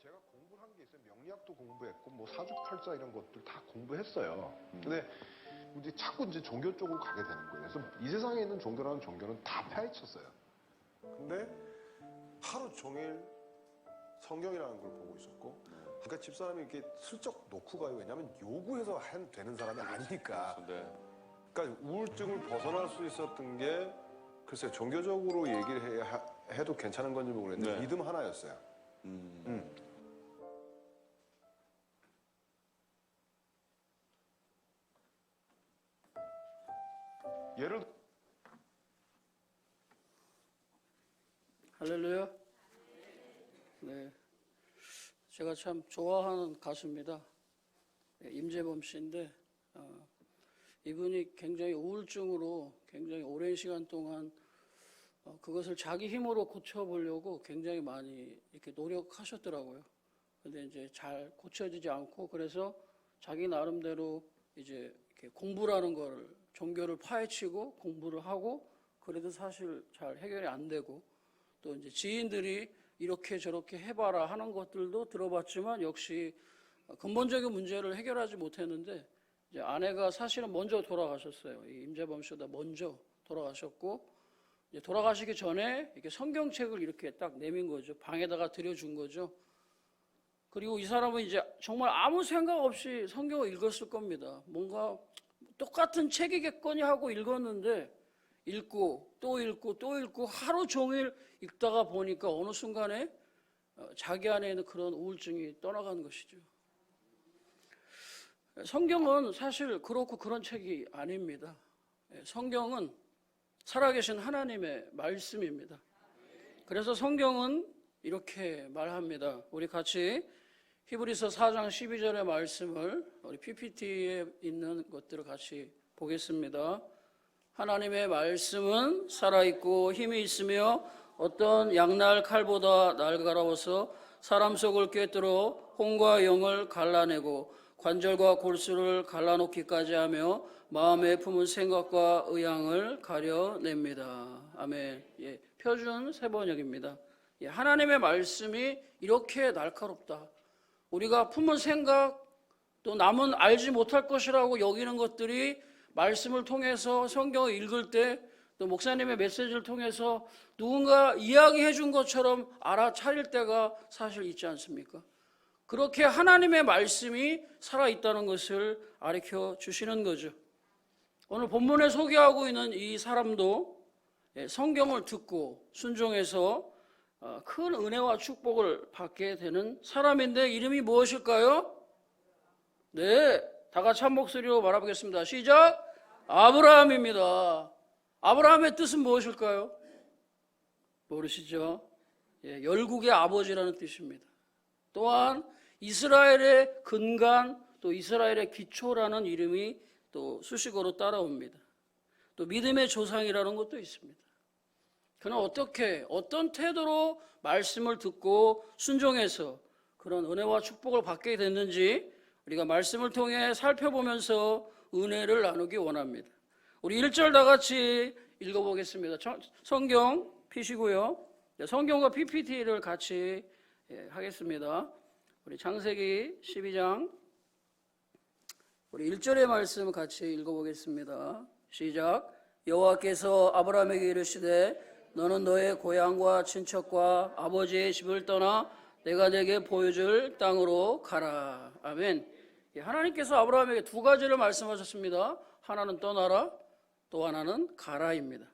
제가 공부한 게 있어요. 명리학도 공부했고 뭐 사주팔자 이런 것들 다 공부했어요. 근데 이제 자꾸 이제 종교 쪽으로 가게 되는 거예요. 그래서 이 세상에 있는 종교라는 종교는 다 파헤쳤어요. 근데 하루 종일 성경이라는 걸 보고 있었고, 그러니까 집사람이 이렇게 슬쩍 놓고 가요. 왜냐하면 요구해서 되는 사람이 아니니까. 그러니까 우울증을 벗어날 수 있었던 게 글쎄 종교적으로 얘기를 해도 괜찮은 건지 모르겠는데 믿음 하나였어요. 예를 할렐루야. 네, 제가 참 좋아하는 가수입니다. 임재범 씨인데 이분이 굉장히 우울증으로 굉장히 오랜 시간 동안 그것을 자기 힘으로 고쳐보려고 굉장히 많이 이렇게 노력하셨더라고요. 근데 이제 잘 고쳐지지 않고, 그래서 자기 나름대로 이제 이렇게 공부라는 걸, 종교를 파헤치고 공부를 하고, 그래도 사실 잘 해결이 안 되고, 또 이제 지인들이 이렇게 저렇게 해봐라 하는 것들도 들어봤지만 역시 근본적인 문제를 해결하지 못했는데, 이제 아내가 사실은 먼저 돌아가셨어요. 이 임재범 씨보다 먼저 돌아가셨고, 이제 돌아가시기 전에 이렇게 성경책을 이렇게 딱 내민 거죠. 방에다가 들여준 거죠. 그리고 이 사람은 이제 정말 아무 생각 없이 성경을 읽었을 겁니다. 뭔가 똑같은 책이겠거니 하고 읽었는데, 읽고 또 읽고 또 읽고 하루 종일 읽다가 보니까 어느 순간에 자기 안에 있는 그런 우울증이 떠나간 것이죠. 성경은 사실 그렇고 그런 책이 아닙니다. 성경은 살아계신 하나님의 말씀입니다. 그래서 성경은 이렇게 말합니다. 우리 같이 히브리서 4장 12절의 말씀을 우리 PPT에 있는 것들을 같이 보겠습니다. 하나님의 말씀은 살아있고 힘이 있으며 어떤 양날 칼보다 날카로워서 사람 속을 꿰뚫어 혼과 영을 갈라내고 관절과 골수를 갈라놓기까지 하며 마음에 품은 생각과 의향을 가려냅니다. 아멘. 예, 표준 세번역입니다. 예, 하나님의 말씀이 이렇게 날카롭다. 우리가 품은 생각, 또 남은 알지 못할 것이라고 여기는 것들이 말씀을 통해서 성경을 읽을 때, 또 목사님의 메시지를 통해서 누군가 이야기해 준 것처럼 알아차릴 때가 사실 있지 않습니까? 그렇게 하나님의 말씀이 살아있다는 것을 가르쳐 주시는 거죠. 오늘 본문에 소개하고 있는 이 사람도 성경을 듣고 순종해서 큰 은혜와 축복을 받게 되는 사람인데, 이름이 무엇일까요? 네, 다 같이 한 목소리로 말해보겠습니다. 시작! 아브라함입니다. 아브라함의 뜻은 무엇일까요? 모르시죠? 예, 열국의 아버지라는 뜻입니다. 또한 이스라엘의 근간, 또 이스라엘의 기초라는 이름이 또 수식어로 따라옵니다. 또 믿음의 조상이라는 것도 있습니다. 그는 어떻게, 어떤 태도로 말씀을 듣고 순종해서 그런 은혜와 축복을 받게 됐는지 우리가 말씀을 통해 살펴보면서 은혜를 나누기 원합니다. 우리 1절 다 같이 읽어보겠습니다. 성경 피시고요. 성경과 PPT를 같이 하겠습니다. 우리 창세기 12장 우리 1절의 말씀 같이 읽어보겠습니다. 시작. 여호와께서 아브라함에게 이르시되 너는 너의 고향과 친척과 아버지의 집을 떠나 내가 네게 보여줄 땅으로 가라. 아멘. 하나님께서 아브라함에게 두 가지를 말씀하셨습니다. 하나는 떠나라, 또 하나는 가라입니다.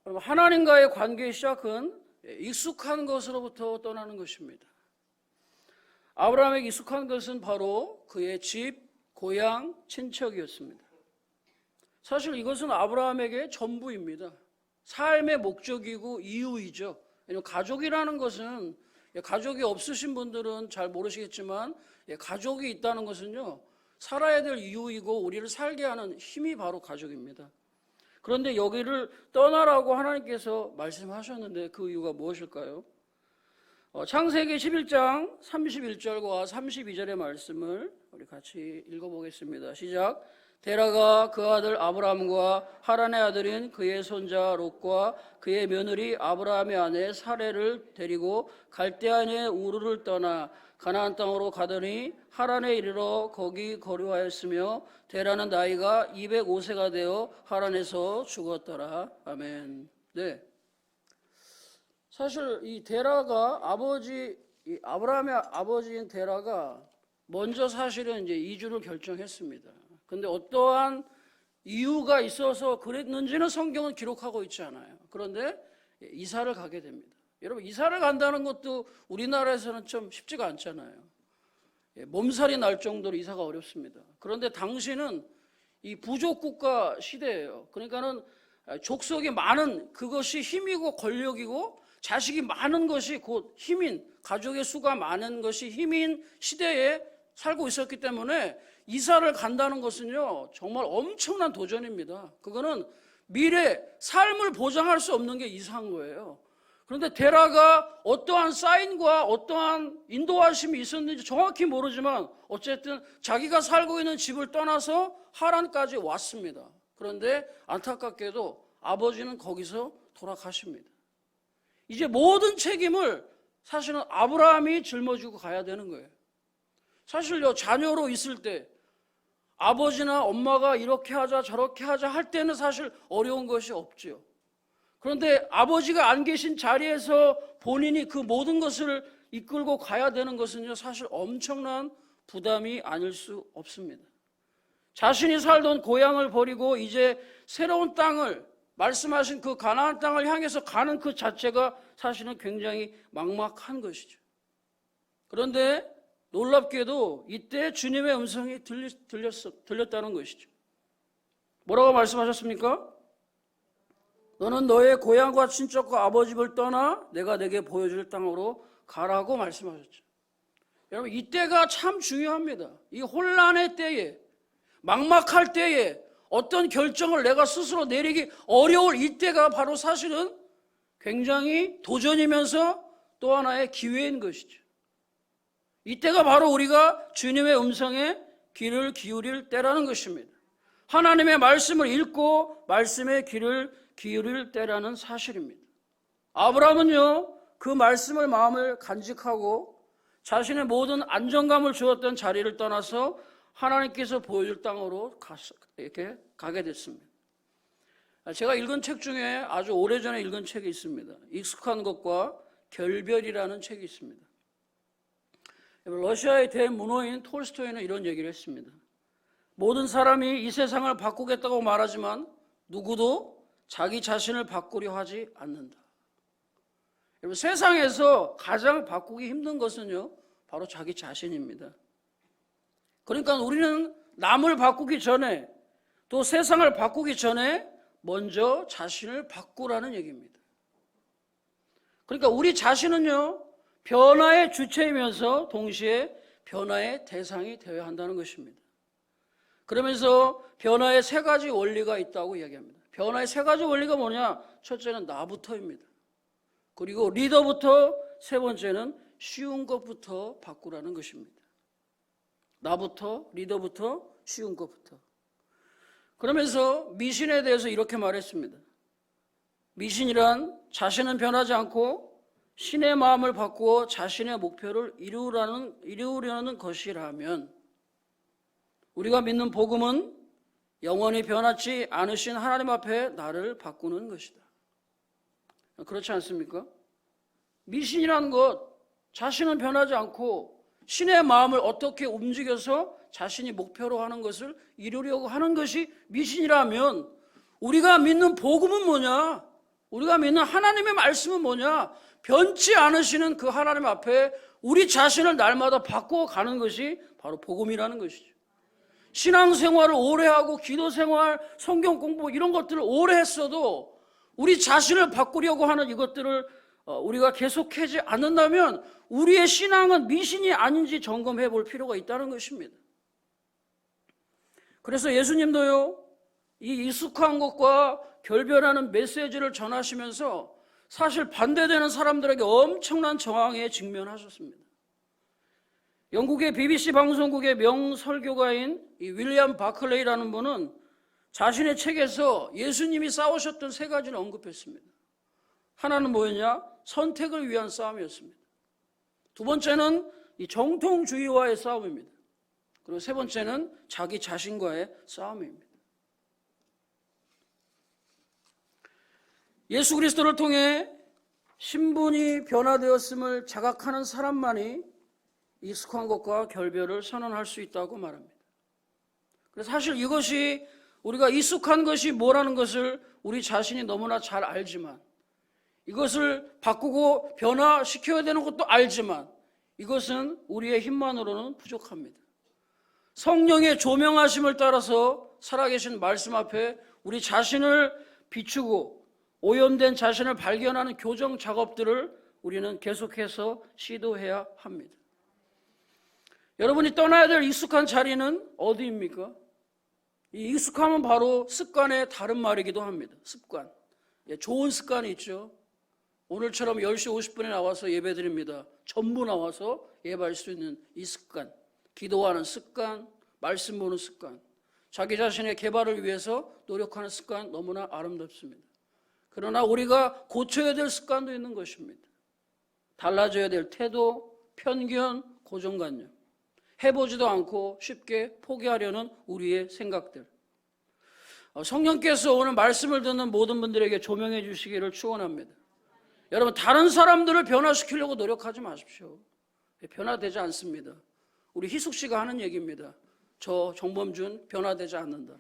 하나님과의 관계의 시작은 익숙한 것으로부터 떠나는 것입니다. 아브라함에게 익숙한 것은 바로 그의 집, 고향, 친척이었습니다. 사실 이것은 아브라함에게 전부입니다. 삶의 목적이고 이유이죠. 왜냐하면 가족이라는 것은, 가족이 없으신 분들은 잘 모르시겠지만 가족이 있다는 것은요, 살아야 될 이유이고 우리를 살게 하는 힘이 바로 가족입니다. 그런데 여기를 떠나라고 하나님께서 말씀하셨는데 그 이유가 무엇일까요? 창세기 11장 31절과 32절의 말씀을 우리 같이 읽어보겠습니다. 시작. 데라가 그 아들 아브라함과 하란의 아들인 그의 손자 롯과 그의 며느리 아브라함의 아내 사레를 데리고 갈대아인의 우르를 떠나 가나안 땅으로 가더니 하란에 이르러 거기 거류하였으며 데라는 나이가 205세가 되어 하란에서 죽었더라. 아멘. 네. 사실 이 데라가 아브라함의 아버지인 데라가 먼저 사실은 이제 이주를 결정했습니다. 근데 어떠한 이유가 있어서 그랬는지는 성경은 기록하고 있지 않아요. 그런데 이사를 가게 됩니다. 여러분, 이사를 간다는 것도 우리나라에서는 좀 쉽지가 않잖아요. 몸살이 날 정도로 이사가 어렵습니다. 그런데 당시는 이 부족국가 시대예요. 그러니까는 족속이 많은 그것이 힘이고 권력이고 자식이 많은 것이 곧 힘인, 가족의 수가 많은 것이 힘인 시대에 살고 있었기 때문에 이사를 간다는 것은요, 정말 엄청난 도전입니다. 그거는 미래, 삶을 보장할 수 없는 게 이사한 거예요. 그런데 데라가 어떠한 사인과 어떠한 인도하심이 있었는지 정확히 모르지만 어쨌든 자기가 살고 있는 집을 떠나서 하란까지 왔습니다. 그런데 안타깝게도 아버지는 거기서 돌아가십니다. 이제 모든 책임을 사실은 아브라함이 짊어지고 가야 되는 거예요. 사실요, 자녀로 있을 때 아버지나 엄마가 이렇게 하자 저렇게 하자 할 때는 사실 어려운 것이 없죠. 그런데 아버지가 안 계신 자리에서 본인이 그 모든 것을 이끌고 가야 되는 것은요, 사실 엄청난 부담이 아닐 수 없습니다. 자신이 살던 고향을 버리고 이제 새로운 땅을, 말씀하신 그 가나안 땅을 향해서 가는 그 자체가 사실은 굉장히 막막한 것이죠. 그런데 놀랍게도 이때 주님의 음성이 들렸다는 것이죠. 뭐라고 말씀하셨습니까? 너는 너의 고향과 친척과 아버지 집을 떠나 내가 내게 보여줄 땅으로 가라고 말씀하셨죠. 여러분, 이때가 참 중요합니다. 이 혼란의 때에, 막막할 때에 어떤 결정을 내가 스스로 내리기 어려울 이때가 바로 사실은 굉장히 도전이면서 또 하나의 기회인 것이죠. 이때가 바로 우리가 주님의 음성에 귀를 기울일 때라는 것입니다. 하나님의 말씀을 읽고 말씀에 귀를 기울일 때라는 사실입니다. 아브라함은요, 그 말씀을 마음을 간직하고 자신의 모든 안정감을 주었던 자리를 떠나서 하나님께서 보여줄 땅으로 이렇게 가게 됐습니다. 제가 읽은 책 중에 아주 오래전에 읽은 책이 있습니다. 익숙한 것과 결별이라는 책이 있습니다. 러시아의 대문호인 톨스토이는 이런 얘기를 했습니다. 모든 사람이 이 세상을 바꾸겠다고 말하지만 누구도 자기 자신을 바꾸려 하지 않는다. 여러분, 세상에서 가장 바꾸기 힘든 것은요, 바로 자기 자신입니다. 그러니까 우리는 남을 바꾸기 전에, 또 세상을 바꾸기 전에 먼저 자신을 바꾸라는 얘기입니다. 그러니까 우리 자신은요, 변화의 주체이면서 동시에 변화의 대상이 되어야 한다는 것입니다. 그러면서 변화의 세 가지 원리가 있다고 이야기합니다. 변화의 세 가지 원리가 뭐냐? 첫째는 나부터입니다. 그리고 리더부터, 세 번째는 쉬운 것부터 바꾸라는 것입니다. 나부터, 리더부터, 쉬운 것부터. 그러면서 미신에 대해서 이렇게 말했습니다. 미신이란 자신은 변하지 않고 신의 마음을 바꾸어 자신의 목표를 이루려는 것이라면, 우리가 믿는 복음은 영원히 변하지 않으신 하나님 앞에 나를 바꾸는 것이다. 그렇지 않습니까? 미신이라는 것, 자신은 변하지 않고 신의 마음을 어떻게 움직여서 자신이 목표로 하는 것을 이루려고 하는 것이 미신이라면, 우리가 믿는 복음은 뭐냐? 우리가 믿는 하나님의 말씀은 뭐냐? 변치 않으시는 그 하나님 앞에 우리 자신을 날마다 바꾸어 가는 것이 바로 복음이라는 것이죠. 신앙생활을 오래 하고 기도생활, 성경 공부 이런 것들을 오래 했어도 우리 자신을 바꾸려고 하는 이것들을 우리가 계속하지 않는다면 우리의 신앙은 미신이 아닌지 점검해 볼 필요가 있다는 것입니다. 그래서 예수님도요, 이 익숙한 것과 결별하는 메시지를 전하시면서 사실 반대되는 사람들에게 엄청난 저항에 직면하셨습니다. 영국의 BBC 방송국의 명설교가인 이 윌리엄 바클레이라는 분은 자신의 책에서 예수님이 싸우셨던 세 가지를 언급했습니다. 하나는 뭐였냐? 선택을 위한 싸움이었습니다. 두 번째는 이 정통주의와의 싸움입니다. 그리고 세 번째는 자기 자신과의 싸움입니다. 예수 그리스도를 통해 신분이 변화되었음을 자각하는 사람만이 익숙한 것과 결별을 선언할 수 있다고 말합니다. 그래서 사실 이것이 우리가 익숙한 것이 뭐라는 것을 우리 자신이 너무나 잘 알지만, 이것을 바꾸고 변화시켜야 되는 것도 알지만, 이것은 우리의 힘만으로는 부족합니다. 성령의 조명하심을 따라서 살아계신 말씀 앞에 우리 자신을 비추고 오염된 자신을 발견하는 교정 작업들을 우리는 계속해서 시도해야 합니다. 여러분이 떠나야 될 익숙한 자리는 어디입니까? 이 익숙함은 바로 습관의 다른 말이기도 합니다. 습관. 좋은 습관이 있죠. 오늘처럼 10시 50분에 나와서 예배드립니다. 전부 나와서 예배할 수 있는 이 습관. 기도하는 습관, 말씀 보는 습관, 자기 자신의 개발을 위해서 노력하는 습관 너무나 아름답습니다. 그러나 우리가 고쳐야 될 습관도 있는 것입니다. 달라져야 될 태도, 편견, 고정관념. 해보지도 않고 쉽게 포기하려는 우리의 생각들. 성령께서 오늘 말씀을 듣는 모든 분들에게 조명해 주시기를 축원합니다. 여러분, 다른 사람들을 변화시키려고 노력하지 마십시오. 변화되지 않습니다. 우리 희숙 씨가 하는 얘기입니다. 저 정범준 변화되지 않는다.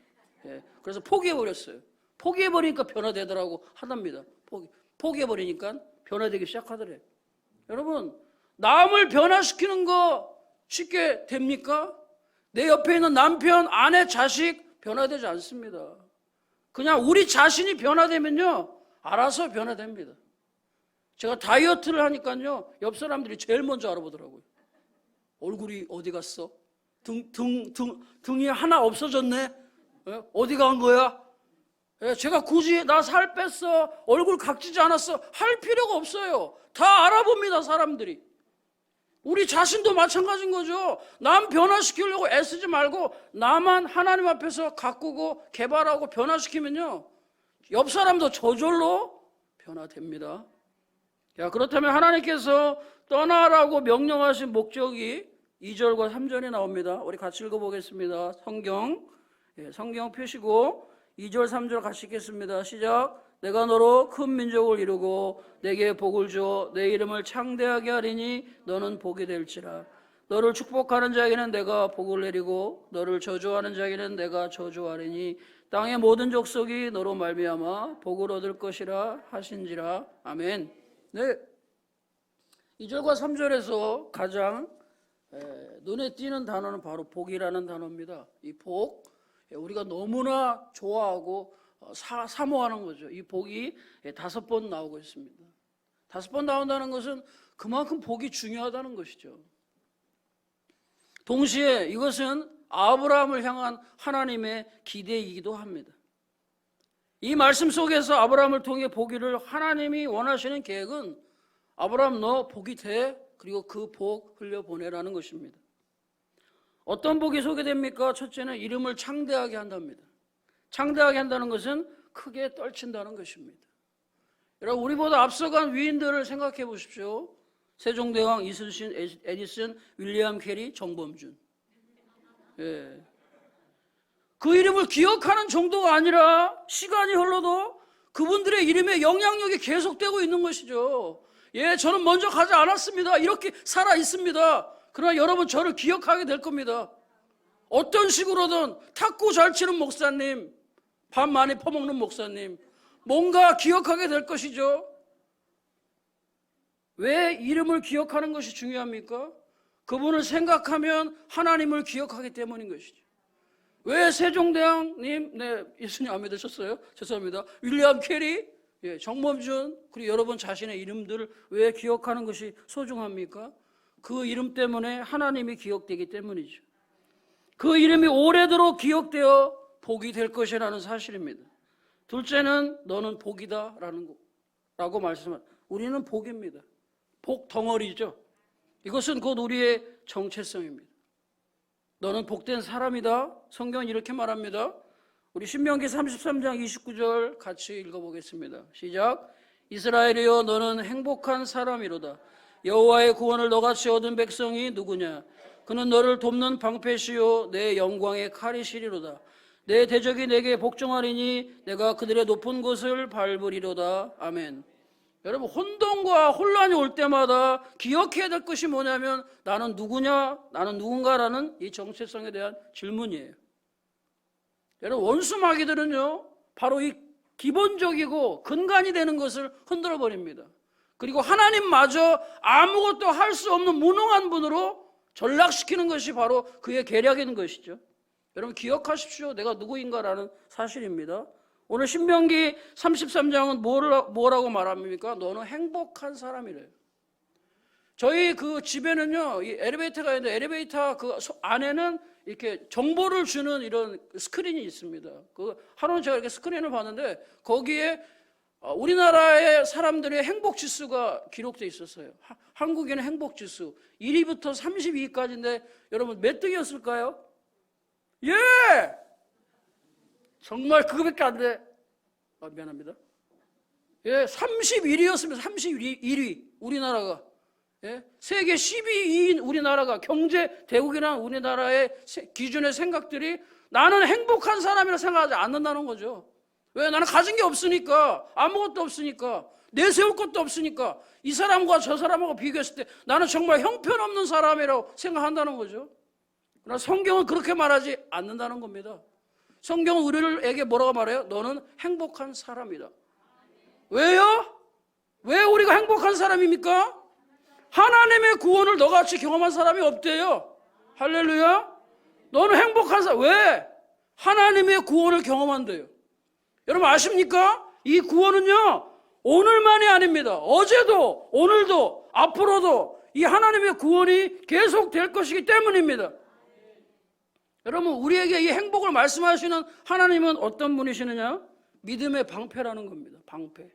그래서 포기해버렸어요. 포기해버리니까 변화되더라고 하답니다. 포기해버리니까 변화되기 시작하더래. 여러분, 남을 변화시키는 거 쉽게 됩니까? 내 옆에 있는 남편, 아내, 자식 변화되지 않습니다. 그냥 우리 자신이 변화되면요, 알아서 변화됩니다. 제가 다이어트를 하니까요, 옆 사람들이 제일 먼저 알아보더라고요. 얼굴이 어디 갔어? 등이 하나 없어졌네? 어디 간 거야? 제가 굳이 나 살 뺐어, 얼굴 각지지 않았어 할 필요가 없어요. 다 알아봅니다, 사람들이. 우리 자신도 마찬가지인 거죠. 남 변화시키려고 애쓰지 말고 나만 하나님 앞에서 가꾸고 개발하고 변화시키면요, 옆 사람도 저절로 변화됩니다. 그렇다면 하나님께서 떠나라고 명령하신 목적이 2절과 3절에 나옵니다. 우리 같이 읽어보겠습니다. 성경 펴시고 2절 3절 같이 읽겠습니다. 시작. 내가 너로 큰 민족을 이루고 내게 복을 주어 내 이름을 창대하게 하리니 너는 복이 될지라. 너를 축복하는 자에게는 내가 복을 내리고 너를 저주하는 자에게는 내가 저주하리니 땅의 모든 족속이 너로 말미암아 복을 얻을 것이라 하신지라. 아멘. 네, 2절과 3절에서 가장 눈에 띄는 단어는 바로 복이라는 단어입니다. 이 복, 우리가 너무나 좋아하고 사모하는 거죠. 이 복이 5번 나오고 있습니다. 5번 나온다는 것은 그만큼 복이 중요하다는 것이죠. 동시에 이것은 아브라함을 향한 하나님의 기대이기도 합니다. 이 말씀 속에서 아브라함을 통해 보기를 하나님이 원하시는 계획은 아브라함 너 복이 돼, 그리고 그 복 흘려보내라는 것입니다. 어떤 복이 소개됩니까? 첫째는 이름을 창대하게 한답니다. 창대하게 한다는 것은 크게 떨친다는 것입니다. 여러분, 우리보다 앞서간 위인들을 생각해 보십시오. 세종대왕, 이순신, 에디슨, 윌리엄 캐리, 정범준. 그 이름을 기억하는 정도가 아니라 시간이 흘러도 그분들의 이름에 영향력이 계속되고 있는 것이죠. 저는 먼저 가지 않았습니다. 이렇게 살아 있습니다. 그러나 여러분, 저를 기억하게 될 겁니다. 어떤 식으로든 탁구 잘 치는 목사님, 밥 많이 퍼먹는 목사님, 뭔가 기억하게 될 것이죠. 왜 이름을 기억하는 것이 중요합니까? 그분을 생각하면 하나님을 기억하기 때문인 것이죠. 왜 세종대왕님, 예수님 안 믿으셨어요? 죄송합니다. 윌리엄 캐리, 정범준, 그리고 여러분 자신의 이름들을 왜 기억하는 것이 소중합니까? 그 이름 때문에 하나님이 기억되기 때문이죠. 그 이름이 오래도록 기억되어 복이 될 것이라는 사실입니다. 둘째는 너는 복이다 라는 것. 라고 말씀하셨습니다. 우리는 복입니다. 복 덩어리죠. 이것은 곧 우리의 정체성입니다. 너는 복된 사람이다. 성경은 이렇게 말합니다. 우리 신명기 33장 29절 같이 읽어보겠습니다. 시작. 이스라엘이여 너는 행복한 사람이로다. 여호와의 구원을 너같이 얻은 백성이 누구냐? 그는 너를 돕는 방패시요 내 영광의 칼이시리로다. 내 대적이 내게 복종하리니 내가 그들의 높은 곳을 밟으리로다. 아멘. 여러분, 혼돈과 혼란이 올 때마다 기억해야 될 것이 뭐냐면 나는 누구냐? 나는 누군가라는 이 정체성에 대한 질문이에요. 여러분, 원수 마귀들은요 바로 이 기본적이고 근간이 되는 것을 흔들어 버립니다. 그리고 하나님마저 아무것도 할 수 없는 무능한 분으로 전락시키는 것이 바로 그의 계략인 것이죠. 여러분 기억하십시오. 내가 누구인가라는 사실입니다. 오늘 신명기 33장은 뭐라고 말합니까? 너는 행복한 사람이래요. 저희 그 집에는요, 이 엘리베이터가 있는데 엘리베이터 그 안에는 이렇게 정보를 주는 이런 스크린이 있습니다. 그 하루는 제가 이렇게 스크린을 봤는데 거기에 우리나라의 사람들의 행복 지수가 기록되어 있었어요. 한국인의 행복 지수 1위부터 32위까지인데 여러분 몇 등이었을까요? 예! 정말 그거밖에 안 돼. 미안합니다. 예, 31위였습니다. 31위 우리나라가. 예? 세계 12위인 우리나라가 경제 대국이라는 우리나라의 기준의 생각들이 나는 행복한 사람이라 생각하지 않는다는 거죠. 왜? 나는 가진 게 없으니까, 아무것도 없으니까, 내세울 것도 없으니까 이 사람과 저 사람하고 비교했을 때 나는 정말 형편없는 사람이라고 생각한다는 거죠. 그러나 성경은 그렇게 말하지 않는다는 겁니다. 성경은 우리에게 뭐라고 말해요? 너는 행복한 사람이다. 왜요? 왜 우리가 행복한 사람입니까? 하나님의 구원을 너같이 경험한 사람이 없대요. 할렐루야. 너는 행복한 사람. 왜? 하나님의 구원을 경험한대요. 여러분 아십니까? 이 구원은요 오늘만이 아닙니다. 어제도 오늘도 앞으로도 이 하나님의 구원이 계속될 것이기 때문입니다. 여러분 우리에게 이 행복을 말씀하시는 하나님은 어떤 분이시느냐? 믿음의 방패라는 겁니다. 방패.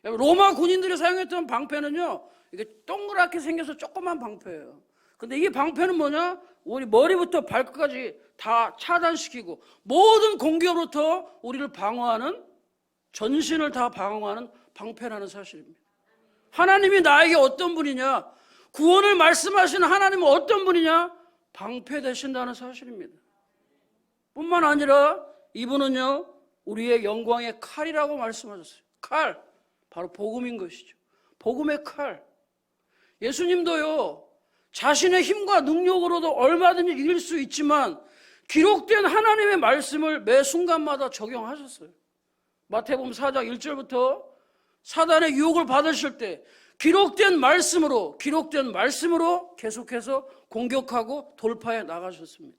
로마 군인들이 사용했던 방패는요 이게 동그랗게 생겨서 조그만 방패예요. 근데 이 방패는 뭐냐? 우리 머리부터 발끝까지 다 차단시키고 모든 공격으로부터 우리를 방어하는, 전신을 다 방어하는 방패라는 사실입니다. 하나님이 나에게 어떤 분이냐? 구원을 말씀하시는 하나님은 어떤 분이냐? 방패 되신다는 사실입니다. 뿐만 아니라 이분은요 우리의 영광의 칼이라고 말씀하셨어요. 칼, 바로 복음인 것이죠. 복음의 칼. 예수님도요 자신의 힘과 능력으로도 얼마든지 이길 수 있지만 기록된 하나님의 말씀을 매 순간마다 적용하셨어요. 마태복음 4장 1절부터 사단의 유혹을 받으실 때 기록된 말씀으로 계속해서 공격하고 돌파해 나가셨습니다.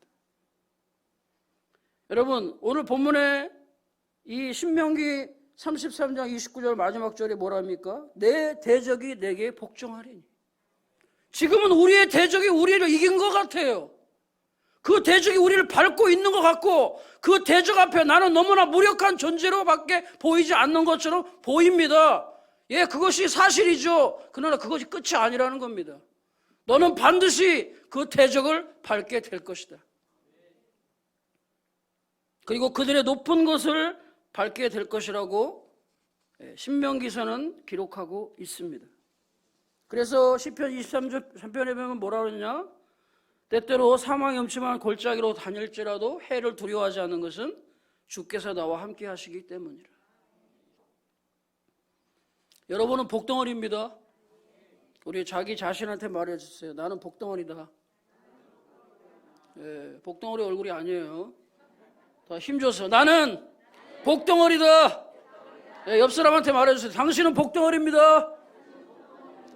여러분 오늘 본문에 이 신명기 33장 29절 마지막 절에 뭐랍니까? 내 대적이 내게 복종하리니. 지금은 우리의 대적이 우리를 이긴 것 같아요. 그 대적이 우리를 밟고 있는 것 같고 그 대적 앞에 나는 너무나 무력한 존재로밖에 보이지 않는 것처럼 보입니다. 예, 그것이 사실이죠. 그러나 그것이 끝이 아니라는 겁니다. 너는 반드시 그 대적을 밟게 될 것이다. 그리고 그들의 높은 것을 밟게 될 것이라고 신명기서는 기록하고 있습니다. 그래서 시편 23편에 보면 뭐라 그러냐? 때때로 사망이 엄침한 골짜기로 다닐지라도 해를 두려워하지 않는 것은 주께서 나와 함께 하시기 때문이라. 여러분은 복덩어리입니다. 우리 자기 자신한테 말해주세요. 나는 복덩어리다. 예, 복덩어리 얼굴이 아니에요. 더 힘줘서 나는 복덩어리다. 예, 옆 사람한테 말해주세요. 당신은 복덩어리입니다.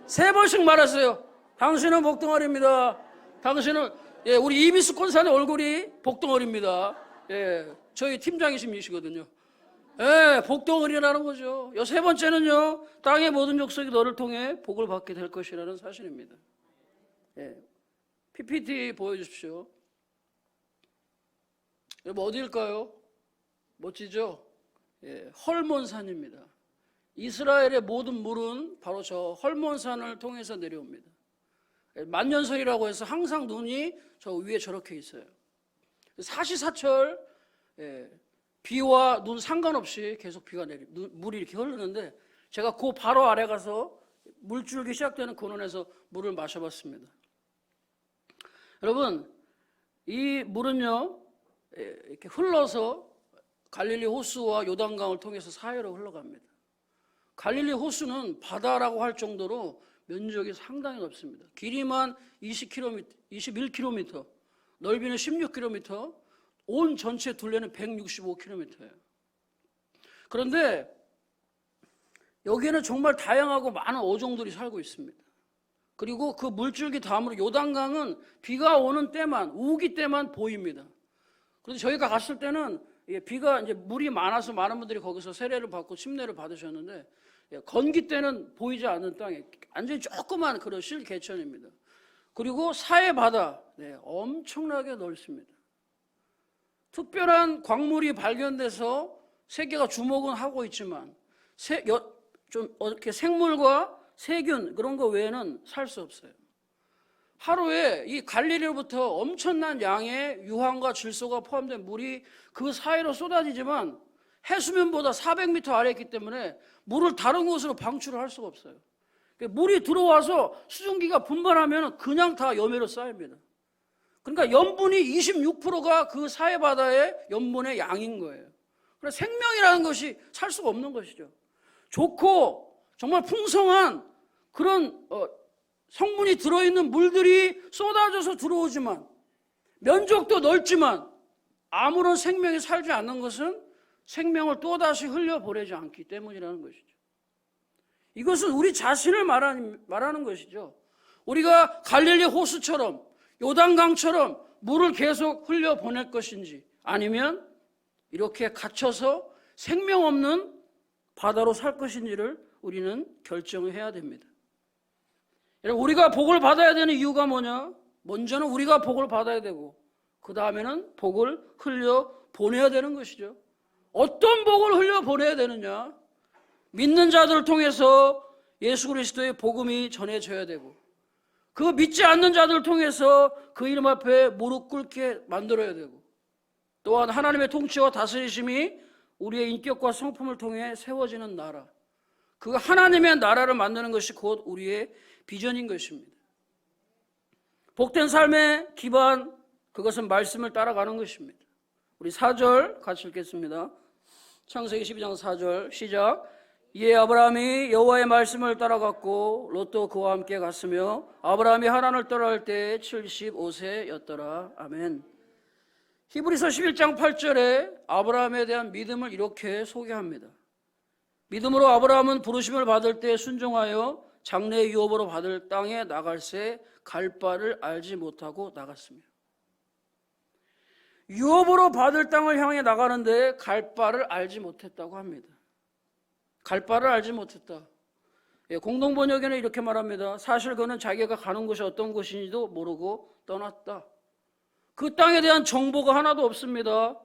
3번씩 말하세요. 당신은 복덩어리입니다. 당신은, 예, 우리 이비스 권사의 얼굴이 복덩어리입니다. 예, 저희 팀장이시거든요. 예, 복덩어리라는 거죠. 3번째는요, 땅의 모든 족속이 너를 통해 복을 받게 될 것이라는 사실입니다. 예, PPT 보여주십시오. 여러분, 어디일까요? 멋지죠? 예, 헐몬산입니다. 이스라엘의 모든 물은 바로 저 헐몬산을 통해서 내려옵니다. 만년설이라고 해서 항상 눈이 저 위에 저렇게 있어요. 사시사철 비와 눈 상관없이 계속 물이 이렇게 흐르는데, 제가 그 바로 아래 가서 물줄기 시작되는 근원에서 물을 마셔봤습니다. 여러분, 이 물은요 이렇게 흘러서 갈릴리 호수와 요단강을 통해서 사해로 흘러갑니다. 갈릴리 호수는 바다라고 할 정도로 면적이 상당히 넓습니다. 길이만 21km, 넓이는 16km, 온 전체 둘레는 165km예요. 그런데 여기에는 정말 다양하고 많은 어종들이 살고 있습니다. 그리고 그 물줄기 다음으로 요단강은 비가 오는 때만, 우기 때만 보입니다. 그런데 저희가 갔을 때는 비가 이제 물이 많아서 많은 분들이 거기서 세례를 받고 침례를 받으셨는데, 건기 때는 보이지 않는 땅에 완전히 조그만 그런 실개천입니다. 그리고 사해 바다, 엄청나게 넓습니다. 특별한 광물이 발견돼서 세계가 주목은 하고 있지만 좀 이렇게 생물과 세균 그런 거 외에는 살 수 없어요. 하루에 이 갈릴리로부터 엄청난 양의 유황과 질소가 포함된 물이 그 사이로 쏟아지지만 해수면보다 400m 아래에 있기 때문에 물을 다른 곳으로 방출을 할 수가 없어요. 물이 들어와서 수증기가 분발하면 그냥 다 염해로 쌓입니다. 그러니까 염분이 26%가 그 사해바다의 염분의 양인 거예요. 그래서 생명이라는 것이 살 수가 없는 것이죠. 좋고 정말 풍성한 그런 성분이 들어있는 물들이 쏟아져서 들어오지만, 면적도 넓지만 아무런 생명이 살지 않는 것은 생명을 또다시 흘려보내지 않기 때문이라는 것이죠. 이것은 우리 자신을 말하는 것이죠. 우리가 갈릴리 호수처럼 요단강처럼 물을 계속 흘려보낼 것인지, 아니면 이렇게 갇혀서 생명 없는 바다로 살 것인지를 우리는 결정을 해야 됩니다. 여러분, 우리가 복을 받아야 되는 이유가 뭐냐? 먼저는 우리가 복을 받아야 되고, 그 다음에는 복을 흘려보내야 되는 것이죠. 어떤 복을 흘려보내야 되느냐? 믿는 자들을 통해서 예수 그리스도의 복음이 전해져야 되고, 그 믿지 않는 자들을 통해서 그 이름 앞에 무릎 꿇게 만들어야 되고, 또한 하나님의 통치와 다스리심이 우리의 인격과 성품을 통해 세워지는 나라, 그 하나님의 나라를 만드는 것이 곧 우리의 비전인 것입니다. 복된 삶의 기반, 그것은 말씀을 따라가는 것입니다. 우리 4절 같이 읽겠습니다. 창세기 12장 4절 시작. 이에 아브라함이 여호와의 말씀을 따라갔고 롯도 그와 함께 갔으며 아브라함이 하란을 떠날 때 75세였더라. 아멘. 히브리서 11장 8절에 아브라함에 대한 믿음을 이렇게 소개합니다. 믿음으로 아브라함은 부르심을 받을 때 순종하여 장래 유업으로 받을 땅에 나갈새 갈 바를 알지 못하고 나갔으며, 유업으로 받을 땅을 향해 나가는데 갈 바를 알지 못했다고 합니다. 갈 바를 알지 못했다. 공동번역에는 이렇게 말합니다. 사실 그는 자기가 가는 곳이 어떤 곳인지도 모르고 떠났다. 그 땅에 대한 정보가 하나도 없습니다.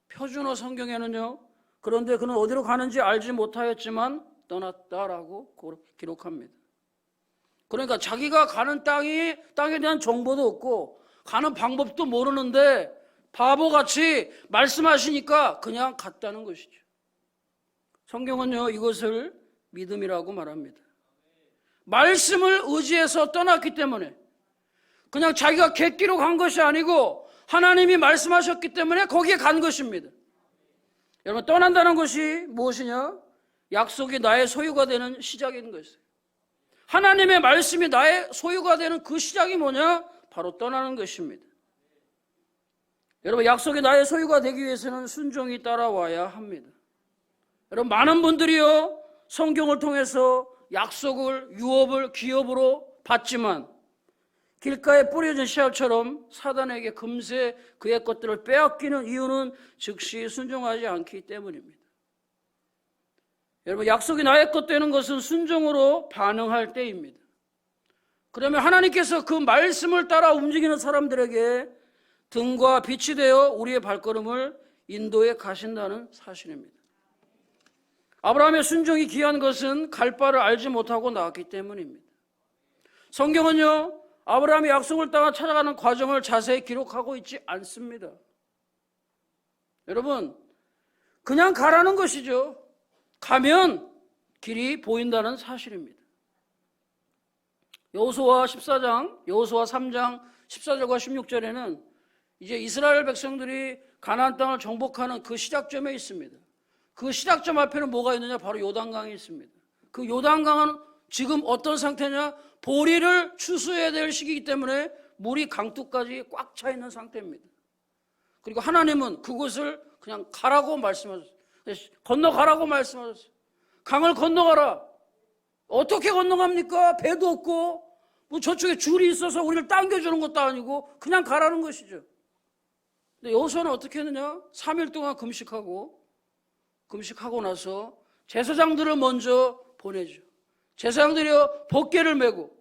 표준어 성경에는요, 그런데 그는 어디로 가는지 알지 못하였지만 떠났다라고 기록합니다. 그러니까 자기가 가는 땅에 대한 정보도 없고 가는 방법도 모르는데 바보같이 말씀하시니까 그냥 갔다는 것이죠. 성경은요, 이것을 믿음이라고 말합니다. 말씀을 의지해서 떠났기 때문에, 그냥 자기가 객기로 간 것이 아니고 하나님이 말씀하셨기 때문에 거기에 간 것입니다. 여러분, 떠난다는 것이 무엇이냐? 약속이 나의 소유가 되는 시작인 것이에요. 하나님의 말씀이 나의 소유가 되는 그 시작이 뭐냐? 바로 떠나는 것입니다. 여러분, 약속이 나의 소유가 되기 위해서는 순종이 따라와야 합니다. 여러분, 많은 분들이요, 성경을 통해서 약속을, 유업을, 기업으로 받지만 길가에 뿌려진 씨앗처럼 사단에게 금세 그의 것들을 빼앗기는 이유는 즉시 순종하지 않기 때문입니다. 여러분, 약속이 나의 것 되는 것은 순종으로 반응할 때입니다. 그러면 하나님께서 그 말씀을 따라 움직이는 사람들에게 등과 빛이 되어 우리의 발걸음을 인도해 가신다는 사실입니다. 아브라함의 순종이 귀한 것은 갈 바를 알지 못하고 나왔기 때문입니다. 성경은요, 아브라함이 약속을 따라 찾아가는 과정을 자세히 기록하고 있지 않습니다. 여러분, 그냥 가라는 것이죠. 가면 길이 보인다는 사실입니다. 여호수아 14장, 여호수아 3장 14절과 16절에는 이제 이스라엘 백성들이 가나안 땅을 정복하는 그 시작점에 있습니다. 그 시작점 앞에는 뭐가 있느냐? 바로 요단강이 있습니다. 그 요단강은 지금 어떤 상태냐? 보리를 추수해야 될 시기이기 때문에 물이 강둑까지 꽉 차 있는 상태입니다. 그리고 하나님은 그곳을 그냥 가라고 말씀하셨어요. 건너가라고 말씀하셨어요. 강을 건너가라. 어떻게 건너갑니까? 배도 없고 뭐 저쪽에 줄이 있어서 우리를 당겨주는 것도 아니고 그냥 가라는 것이죠. 근데 여호수아는 어떻게 했느냐? 3일 동안 금식하고 나서 제사장들을 먼저 보내죠. 제사장들이요 법궤를 메고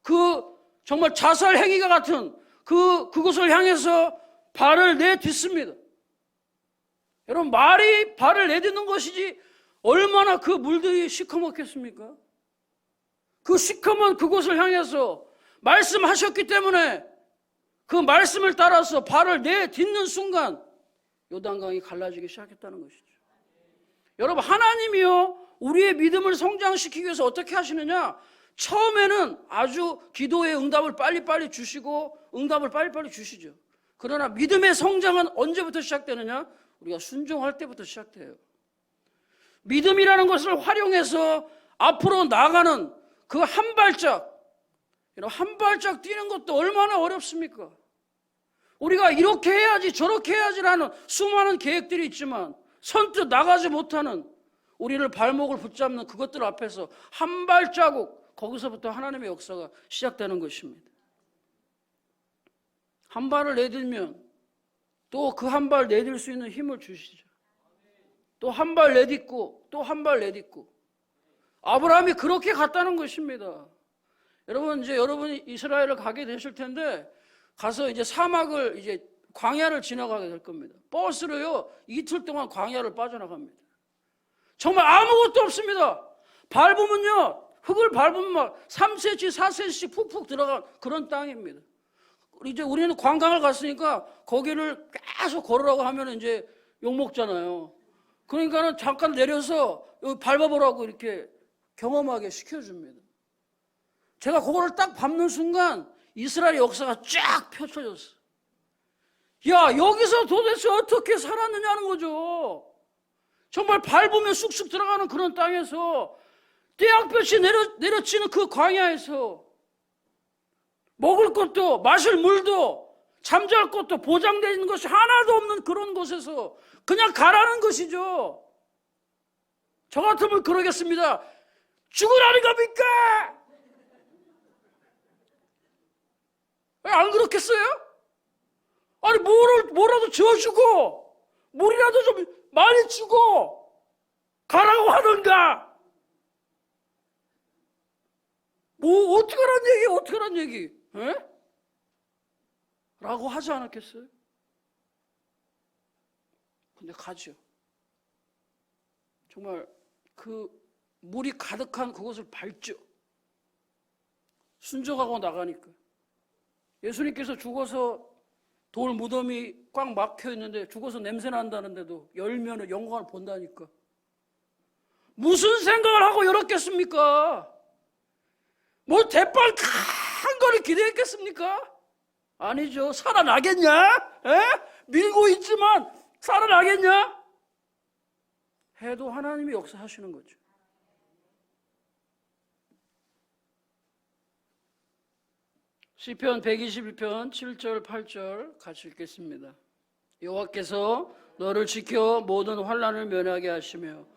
그 정말 자살 행위가 같은 그곳을 향해서 발을 내딛습니다. 여러분, 말이 발을 내딛는 것이지 얼마나 그 물들이 시커멓겠습니까? 그 시커먼 그곳을 향해서 말씀하셨기 때문에 그 말씀을 따라서 발을 내딛는 순간 요단강이 갈라지기 시작했다는 것이죠. 여러분, 하나님이요 우리의 믿음을 성장시키기 위해서 어떻게 하시느냐? 처음에는 아주 기도의 응답을 빨리빨리 주시고 응답을 빨리빨리 주시죠. 그러나 믿음의 성장은 언제부터 시작되느냐? 우리가 순종할 때부터 시작돼요. 믿음이라는 것을 활용해서 앞으로 나가는 그 한 발짝 뛰는 것도 얼마나 어렵습니까? 우리가 이렇게 해야지 저렇게 해야지라는 수많은 계획들이 있지만 선뜻 나가지 못하는 우리를 발목을 붙잡는 그것들 앞에서 한 발자국, 거기서부터 하나님의 역사가 시작되는 것입니다. 한 발을 내딛면 또 그 한 발 내딛을 수 있는 힘을 주시죠. 또 한 발 내딛고 또 한 발 내딛고 아브라함이 그렇게 갔다는 것입니다. 여러분, 이제 여러분이 이스라엘을 가게 되실 텐데 가서 이제 사막을 이제 광야를 지나가게 될 겁니다. 버스로요 이틀 동안 광야를 빠져나갑니다. 정말 아무것도 없습니다. 밟으면요 흙을 밟으면 막 3cm, 4cm씩 푹푹 들어간 그런 땅입니다. 이제 우리는 관광을 갔으니까 거기를 계속 걸으라고 하면 이제 욕먹잖아요. 그러니까는 잠깐 내려서 여기 밟아보라고 이렇게 경험하게 시켜줍니다. 제가 그거를 딱 밟는 순간 이스라엘 역사가 쫙 펼쳐졌어요. 야, 여기서 도대체 어떻게 살았느냐는 거죠. 정말 밟으면 쑥쑥 들어가는 그런 땅에서 떼약볕이 내려치는 그 광야에서 먹을 것도 마실 물도 잠잘 것도 보장되어 있는 것이 하나도 없는 그런 곳에서 그냥 가라는 것이죠. 저 같으면 그러겠습니다. 죽으라는 겁니까? 왜 안 그렇겠어요? 아니 뭐라도 지어주고 물이라도 좀 많이 주고 가라고 하던가. 뭐 어떻게 하란 얘기 에? 라고 하지 않았겠어요? 근데 가죠. 정말 그 물이 가득한 그곳을 밟죠. 순종하고 나가니까. 예수님께서 죽어서 돌 무덤이 꽉 막혀 있는데 죽어서 냄새 난다는데도 열면은 영광을 본다니까. 무슨 생각을 하고 열었겠습니까? 뭐 대빨 큰 거를 기대했겠습니까? 아니죠. 살아나겠냐? 에? 밀고 있지만 살아나겠냐? 해도 하나님이 역사하시는 거죠. 시편 121편 7절 8절 같이 읽겠습니다. 여호와께서 너를 지켜 모든 환난을 면하게 하시며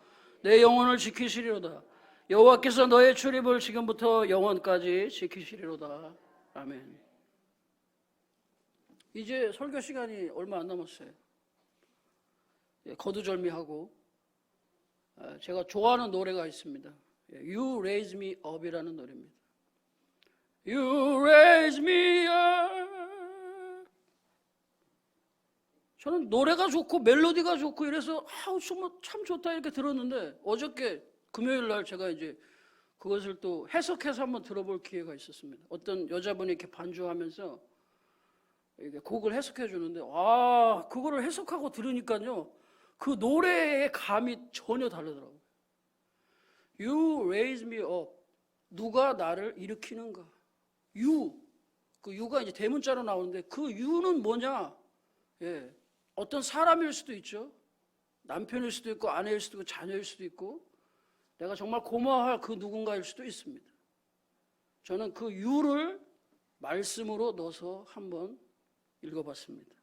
내 영혼을 지키시리로다. 여호와께서 너의 출입을 지금부터 영원까지 지키시리로다. 아멘. 이제 설교 시간이 얼마 안 남았어요. 거두절미하고 제가 좋아하는 노래가 있습니다. You Raise Me Up이라는 노래입니다. You raise me up. 저는 노래가 좋고 멜로디가 좋고 이래서 정말 참 좋다 이렇게 들었는데 어저께 금요일 날 제가 이제 그것을 또 해석해서 한번 들어볼 기회가 있었습니다. 어떤 여자분이 이렇게 반주하면서 이게 곡을 해석해 주는데 그거를 해석하고 들으니까요 그 노래의 감이 전혀 다르더라고요. You raise me up. 누가 나를 일으키는가? 그 U가 이제 대문자로 나오는데 그 U는 뭐냐? 예, 어떤 사람일 수도 있죠. 남편일 수도 있고 아내일 수도 있고 자녀일 수도 있고 내가 정말 고마워할 그 누군가일 수도 있습니다. 저는 그 U를 말씀으로 넣어서 한번 읽어봤습니다.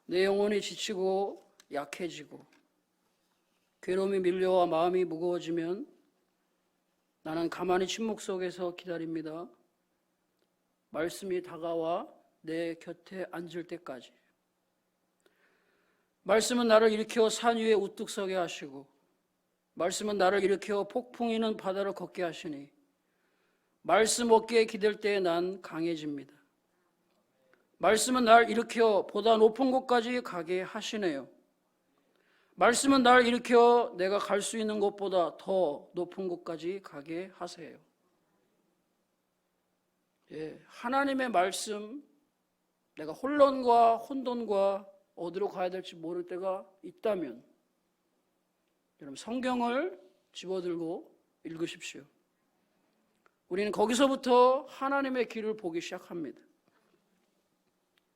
내 영혼이 지치고 약해지고 괴로움이 밀려와 마음이 무거워지면 나는 가만히 침묵 속에서 기다립니다. 말씀이 다가와 내 곁에 앉을 때까지. 말씀은 나를 일으켜 산 위에 우뚝 서게 하시고 말씀은 나를 일으켜 폭풍이 있는 바다를 걷게 하시니 말씀 어깨에 기댈 때에 난 강해집니다. 말씀은 날 일으켜 보다 높은 곳까지 가게 하시네요. 말씀은 날 일으켜 내가 갈 수 있는 곳보다 더 높은 곳까지 가게 하세요. 예, 하나님의 말씀, 내가 혼돈과 어디로 가야 될지 모를 때가 있다면 여러분 성경을 집어들고 읽으십시오. 우리는 거기서부터 하나님의 길을 보기 시작합니다.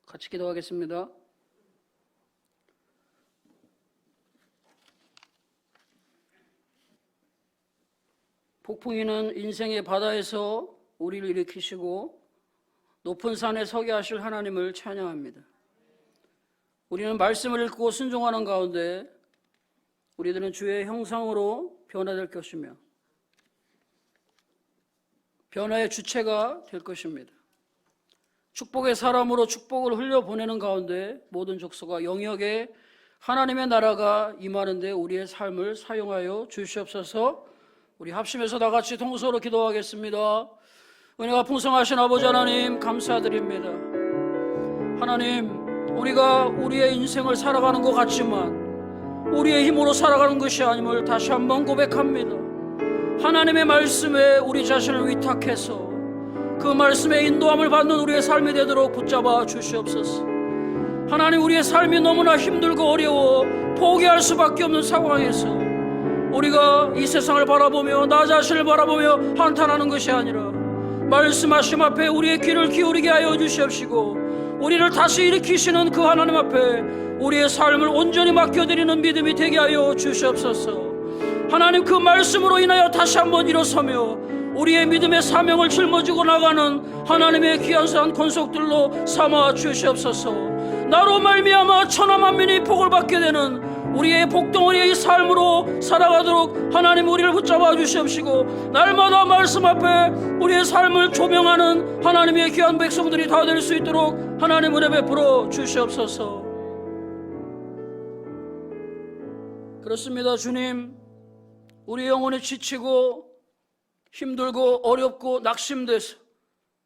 같이 기도하겠습니다. 폭풍이는 인생의 바다에서 우리를 일으키시고 높은 산에 서게 하실 하나님을 찬양합니다. 우리는 말씀을 읽고 순종하는 가운데 우리들은 주의 형상으로 변화될 것이며 변화의 주체가 될 것입니다. 축복의 사람으로 축복을 흘려보내는 가운데 모든 족속과 영역에 하나님의 나라가 임하는 데 우리의 삶을 사용하여 주시옵소서. 우리 합심해서 다 같이 동서로 기도하겠습니다. 은혜가 풍성하신 아버지 하나님 감사드립니다. 하나님, 우리가 우리의 인생을 살아가는 것 같지만 우리의 힘으로 살아가는 것이 아님을 다시 한번 고백합니다. 하나님의 말씀에 우리 자신을 위탁해서 그 말씀의 인도함을 받는 우리의 삶이 되도록 붙잡아 주시옵소서. 하나님, 우리의 삶이 너무나 힘들고 어려워 포기할 수밖에 없는 상황에서 우리가 이 세상을 바라보며 나 자신을 바라보며 한탄하는 것이 아니라 말씀하심 앞에 우리의 귀를 기울이게 하여 주시옵시고 우리를 다시 일으키시는 그 하나님 앞에 우리의 삶을 온전히 맡겨드리는 믿음이 되게 하여 주시옵소서. 하나님, 그 말씀으로 인하여 다시 한번 일어서며 우리의 믿음의 사명을 짊어지고 나가는 하나님의 귀한 산 권속들로 삼아 주시옵소서. 나로 말미암아 천하 만민이 복을 받게 되는 우리의 복덩어리의 삶으로 살아가도록 하나님 우리를 붙잡아 주시옵시고 날마다 말씀 앞에 우리의 삶을 조명하는 하나님의 귀한 백성들이 다 될 수 있도록 하나님 은혜 베풀어 주시옵소서. 그렇습니다. 주님, 우리 영혼이 지치고 힘들고 어렵고 낙심돼서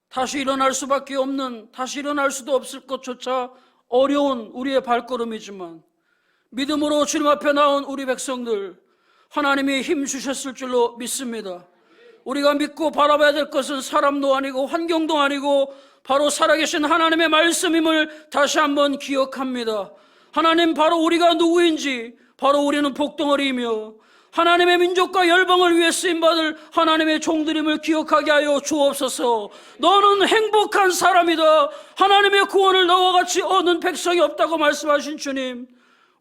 다시 일어날 수밖에 없는, 다시 일어날 수도 없을 것조차 어려운 우리의 발걸음이지만 믿음으로 주님 앞에 나온 우리 백성들, 하나님이 힘 주셨을 줄로 믿습니다. 우리가 믿고 바라봐야 될 것은 사람도 아니고 환경도 아니고 바로 살아계신 하나님의 말씀임을 다시 한번 기억합니다. 하나님, 바로 우리가 누구인지, 바로 우리는 복덩어리이며 하나님의 민족과 열방을 위해 쓰임받을 하나님의 종들임을 기억하게 하여 주옵소서. 너는 행복한 사람이다. 하나님의 구원을 너와 같이 얻는 백성이 없다고 말씀하신 주님,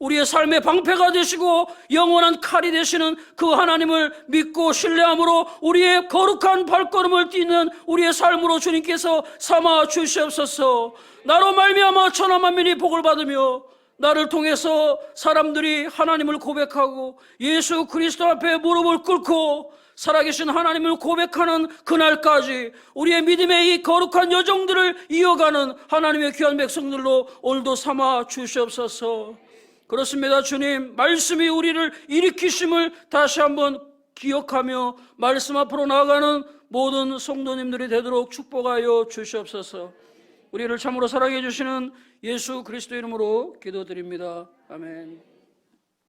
우리의 삶의 방패가 되시고 영원한 칼이 되시는 그 하나님을 믿고 신뢰함으로 우리의 거룩한 발걸음을 띠는 우리의 삶으로 주님께서 삼아 주시옵소서. 나로 말미암아 천하 만민이 복을 받으며 나를 통해서 사람들이 하나님을 고백하고 예수 그리스도 앞에 무릎을 꿇고 살아계신 하나님을 고백하는 그날까지 우리의 믿음의 이 거룩한 여정들을 이어가는 하나님의 귀한 백성들로 오늘도 삼아 주시옵소서. 그렇습니다. 주님, 말씀이 우리를 일으키심을 다시 한번 기억하며 말씀 앞으로 나아가는 모든 성도님들이 되도록 축복하여 주시옵소서. 우리를 참으로 사랑해 주시는 예수 그리스도 이름으로 기도드립니다. 아멘.